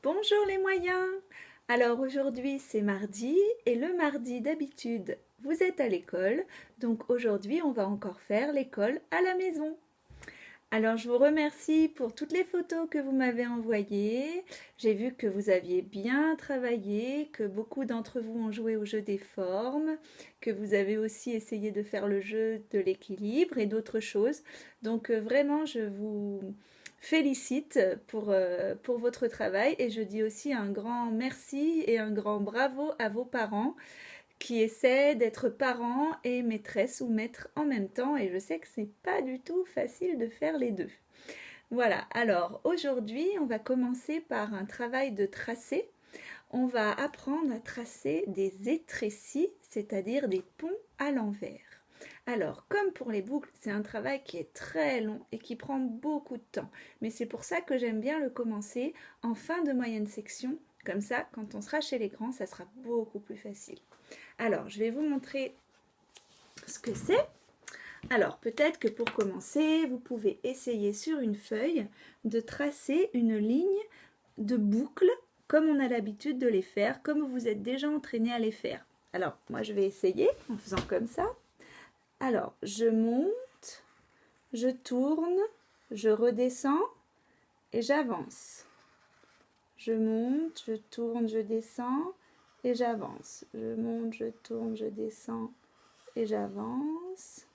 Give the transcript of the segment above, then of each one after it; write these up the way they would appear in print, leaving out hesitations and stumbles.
Bonjour les moyens! Alors aujourd'hui c'est mardi et le mardi d'habitude vous êtes à l'école, donc aujourd'hui on va encore faire l'école à la maison. Alors je vous remercie pour toutes les photos que vous m'avez envoyées. J'ai vu que vous aviez bien travaillé, que beaucoup d'entre vous ont joué au jeu des formes, que vous avez aussi essayé de faire le jeu de l'équilibre et d'autres choses. Donc vraiment je vous félicite pour votre travail et je dis aussi un grand merci et un grand bravo à vos parents qui essaient d'être parents et maîtresse ou maître en même temps et je sais que c'est pas du tout facile de faire les deux. Voilà, alors aujourd'hui on va commencer par un travail de tracé. On va apprendre à tracer des étrécis, c'est-à-dire des ponts à l'envers. Alors, comme pour les boucles, c'est un travail qui est très long et qui prend beaucoup de temps. Mais c'est pour ça que j'aime bien le commencer en fin de moyenne section. Comme ça, quand on sera chez les grands, ça sera beaucoup plus facile. Alors, je vais vous montrer ce que c'est. Alors, peut-être que pour commencer, vous pouvez essayer sur une feuille de tracer une ligne de boucle comme on a l'habitude de les faire, comme vous vous êtes déjà entraîné à les faire. Alors, moi, je vais essayer en faisant comme ça. Alors, je monte, je tourne, je redescends et j'avance. Je monte, je tourne, je descends et j'avance. Je monte, je tourne, je descends et j'avance.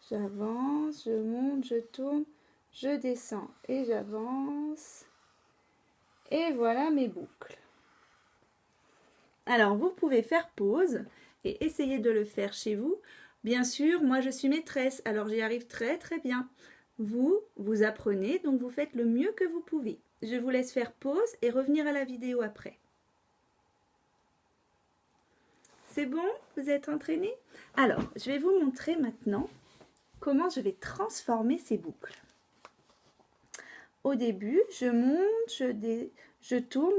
J'avance, je monte, je tourne, je descends et j'avance. Et voilà mes boucles. Alors, vous pouvez faire pause et essayer de le faire chez vous. Bien sûr, moi je suis maîtresse, alors j'y arrive très très bien. Vous apprenez, donc vous faites le mieux que vous pouvez. Je vous laisse faire pause et revenir à la vidéo après. C'est bon? Vous êtes entraîné? Alors, je vais vous montrer maintenant comment je vais transformer ces boucles. Au début, je monte, je tourne,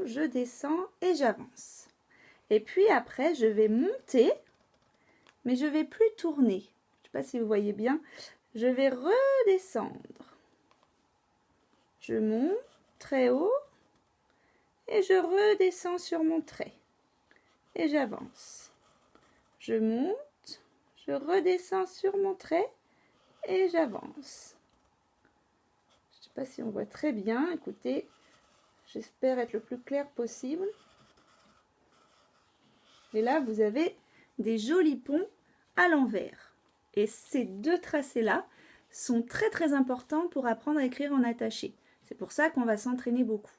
je descends et j'avance. Et puis après, je vais monter, mais je ne vais plus tourner. Je ne sais pas si vous voyez bien. Je vais redescendre. Je monte très haut et je redescends sur mon trait. Et j'avance. Je monte, je redescends sur mon trait et j'avance. Je ne sais pas si on voit très bien. Écoutez, j'espère être le plus clair possible. Et là, vous avez des jolis ponts à l'envers. Et ces deux tracés-là sont très très importants pour apprendre à écrire en attaché. C'est pour ça qu'on va s'entraîner beaucoup.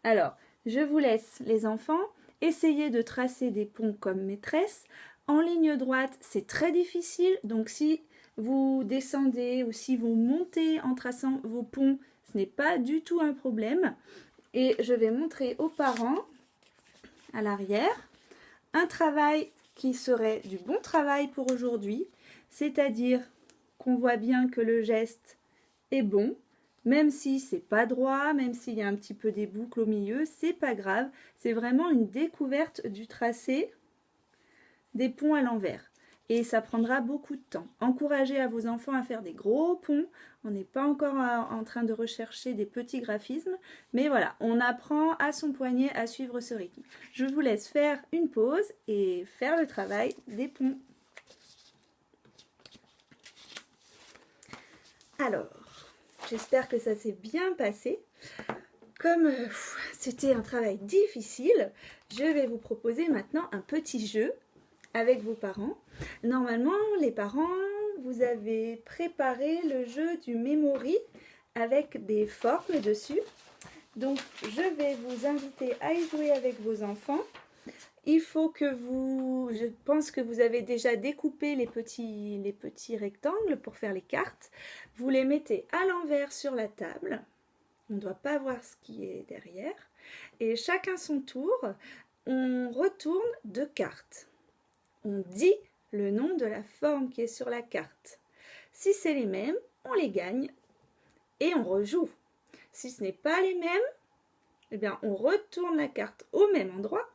Alors, je vous laisse les enfants essayer de tracer des ponts comme maîtresse. En ligne droite, c'est très difficile. Donc si vous descendez ou si vous montez en traçant vos ponts, ce n'est pas du tout un problème. Et je vais montrer aux parents à l'arrière un travail qui serait du bon travail pour aujourd'hui, c'est-à-dire qu'on voit bien que le geste est bon, même si c'est pas droit, même s'il y a un petit peu des boucles au milieu, c'est pas grave, c'est vraiment une découverte du tracé des ponts à l'envers. Et ça prendra beaucoup de temps. Encouragez à vos enfants à faire des gros ponts. On n'est pas encore en train de rechercher des petits graphismes. Mais voilà, on apprend à son poignet à suivre ce rythme. Je vous laisse faire une pause et faire le travail des ponts. Alors, j'espère que ça s'est bien passé. Comme c'était un travail difficile, je vais vous proposer maintenant un petit jeu avec vos parents. Normalement, les parents, vous avez préparé le jeu du memory avec des formes dessus. Donc, je vais vous inviter à y jouer avec vos enfants. Il faut que je pense que vous avez déjà découpé les petits rectangles pour faire les cartes. Vous les mettez à l'envers sur la table. On ne doit pas voir ce qui est derrière. Et chacun son tour, on retourne deux cartes. On dit le nom de la forme qui est sur la carte. Si c'est les mêmes, on les gagne et on rejoue. Si ce n'est pas les mêmes, eh bien on retourne la carte au même endroit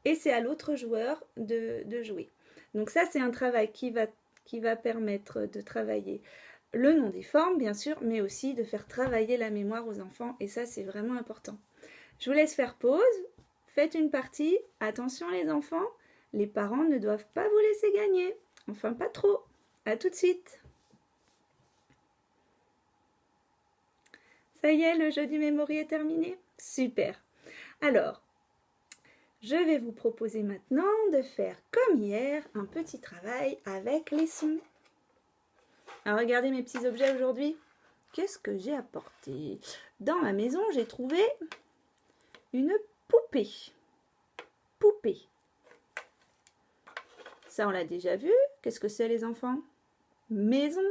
et c'est à l'autre joueur de jouer. Donc ça, c'est un travail qui va permettre de travailler le nom des formes bien sûr, mais aussi de faire travailler la mémoire aux enfants et ça c'est vraiment important. Je vous laisse faire pause, faites une partie, attention les enfants, les parents ne doivent pas vous laisser gagner, enfin pas trop, à tout de suite. Ça y est, le jeu du memory est terminé? Super. Alors, je vais vous proposer maintenant de faire comme hier un petit travail avec les sons. Alors regardez mes petits objets aujourd'hui. Qu'est-ce que j'ai apporté? Dans ma maison, j'ai trouvé une poupée. Poupée. Ça, on l'a déjà vu. Qu'est-ce que c'est les enfants? Maison.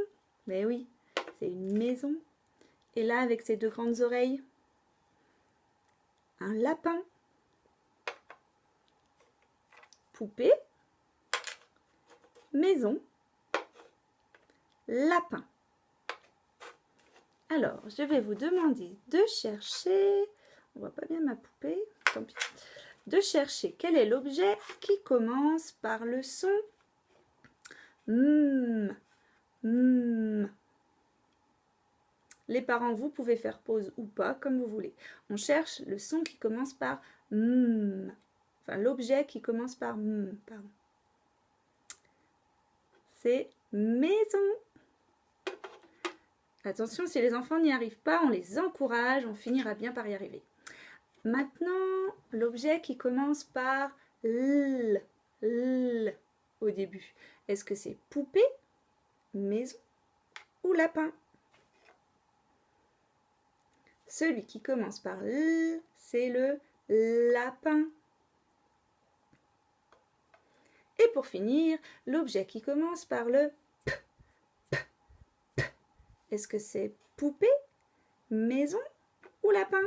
Mais oui, c'est une maison. Et là, avec ses deux grandes oreilles, un lapin. Poupée, maison, lapin. Alors, je vais vous demander de chercher, on voit pas bien ma poupée, tant pis, de chercher quel est l'objet qui commence par le son M. M. Les parents, vous pouvez faire pause ou pas, comme vous voulez. On cherche le son qui commence par M. Enfin, l'objet qui commence par M, pardon. C'est maison. Attention, si les enfants n'y arrivent pas, on les encourage, on finira bien par y arriver. Maintenant, l'objet qui commence par L au début. Est-ce que c'est poupée, maison ou lapin? Celui qui commence par L, c'est le lapin. Et pour finir, l'objet qui commence par le P, P, P. Est-ce que c'est poupée, maison ou lapin?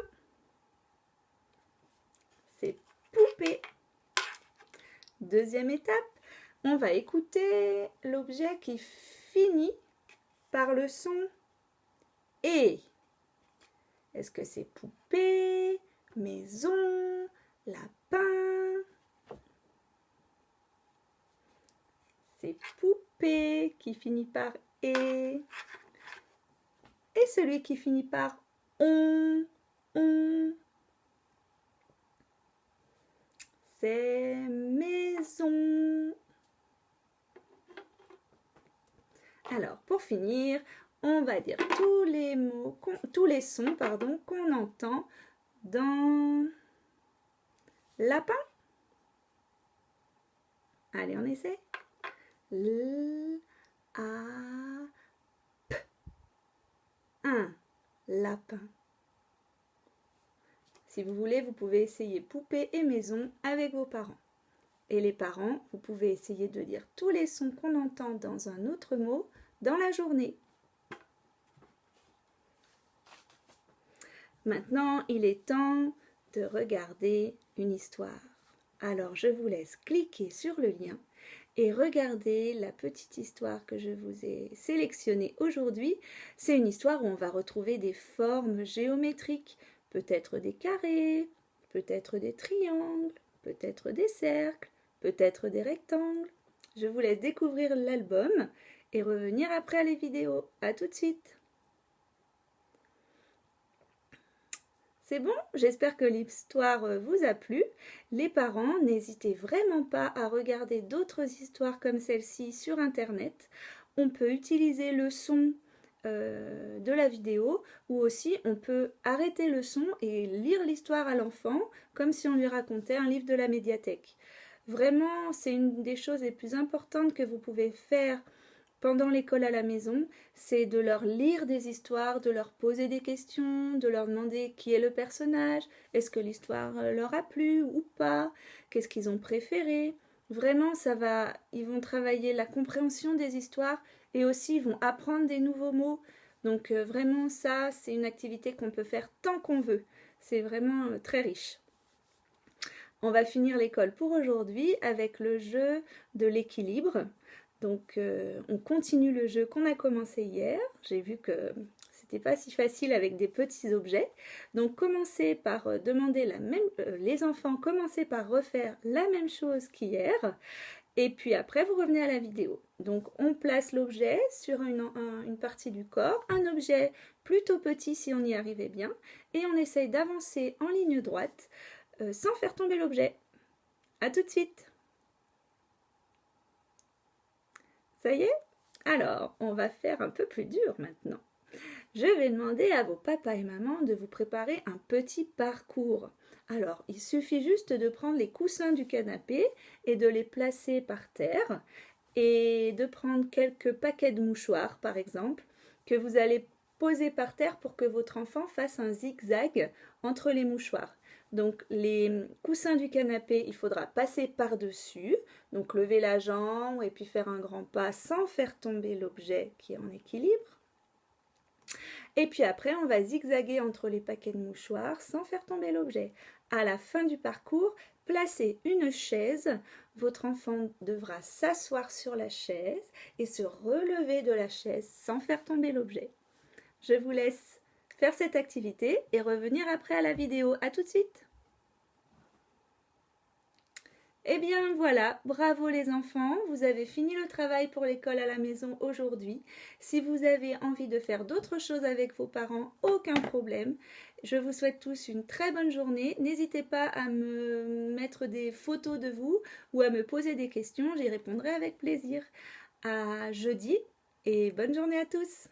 C'est poupée. Deuxième étape, on va écouter l'objet qui finit par le son E. Est-ce que c'est poupée, maison, lapin? C'est poupée qui finit par E. Et celui qui finit par on, c'est maison. Alors, pour finir, on va dire tous les mots, tous les sons, pardon, qu'on entend dans lapin. Allez, on essaie. L, A, P. Un lapin. Si vous voulez, vous pouvez essayer poupée et maison avec vos parents. Et les parents, vous pouvez essayer de dire tous les sons qu'on entend dans un autre mot dans la journée. Maintenant, il est temps de regarder une histoire. Alors, je vous laisse cliquer sur le lien et regarder la petite histoire que je vous ai sélectionnée aujourd'hui. C'est une histoire où on va retrouver des formes géométriques, peut-être des carrés, peut-être des triangles, peut-être des cercles, peut-être des rectangles. Je vous laisse découvrir l'album et revenir après à les vidéos. À tout de suite. C'est bon, j'espère que l'histoire vous a plu. Les parents, n'hésitez vraiment pas à regarder d'autres histoires comme celle-ci sur Internet. On peut utiliser le son de la vidéo ou aussi on peut arrêter le son et lire l'histoire à l'enfant comme si on lui racontait un livre de la médiathèque. Vraiment, c'est une des choses les plus importantes que vous pouvez faire pendant l'école à la maison, c'est de leur lire des histoires, de leur poser des questions, de leur demander qui est le personnage, est-ce que l'histoire leur a plu ou pas, qu'est-ce qu'ils ont préféré. Vraiment, ils vont travailler la compréhension des histoires et aussi ils vont apprendre des nouveaux mots. Donc vraiment, ça, c'est une activité qu'on peut faire tant qu'on veut. C'est vraiment très riche. On va finir l'école pour aujourd'hui avec le jeu de l'équilibre. Donc on continue le jeu qu'on a commencé hier. J'ai vu que c'était pas si facile avec des petits objets. Donc commencez par demander les enfants commencez par refaire la même chose qu'hier. Et puis après, vous revenez à la vidéo. Donc, on place l'objet sur une partie du corps, un objet plutôt petit si on y arrivait bien, et on essaye d'avancer en ligne droite sans faire tomber l'objet. À tout de suite. Ça y est? Alors, on va faire un peu plus dur maintenant. Je vais demander à vos papas et mamans de vous préparer un petit parcours. Alors, il suffit juste de prendre les coussins du canapé et de les placer par terre et de prendre quelques paquets de mouchoirs, par exemple, que vous allez poser par terre pour que votre enfant fasse un zigzag entre les mouchoirs. Donc les coussins du canapé, il faudra passer par-dessus, donc lever la jambe et puis faire un grand pas sans faire tomber l'objet qui est en équilibre. Et puis après, on va zigzaguer entre les paquets de mouchoirs sans faire tomber l'objet. À la fin du parcours, placez une chaise. Votre enfant devra s'asseoir sur la chaise et se relever de la chaise sans faire tomber l'objet. Je vous laisse faire cette activité et revenir après à la vidéo. À tout de suite! Eh bien voilà, bravo les enfants, vous avez fini le travail pour l'école à la maison aujourd'hui. Si vous avez envie de faire d'autres choses avec vos parents, aucun problème. Je vous souhaite tous une très bonne journée. N'hésitez pas à me mettre des photos de vous ou à me poser des questions, j'y répondrai avec plaisir. À jeudi et bonne journée à tous!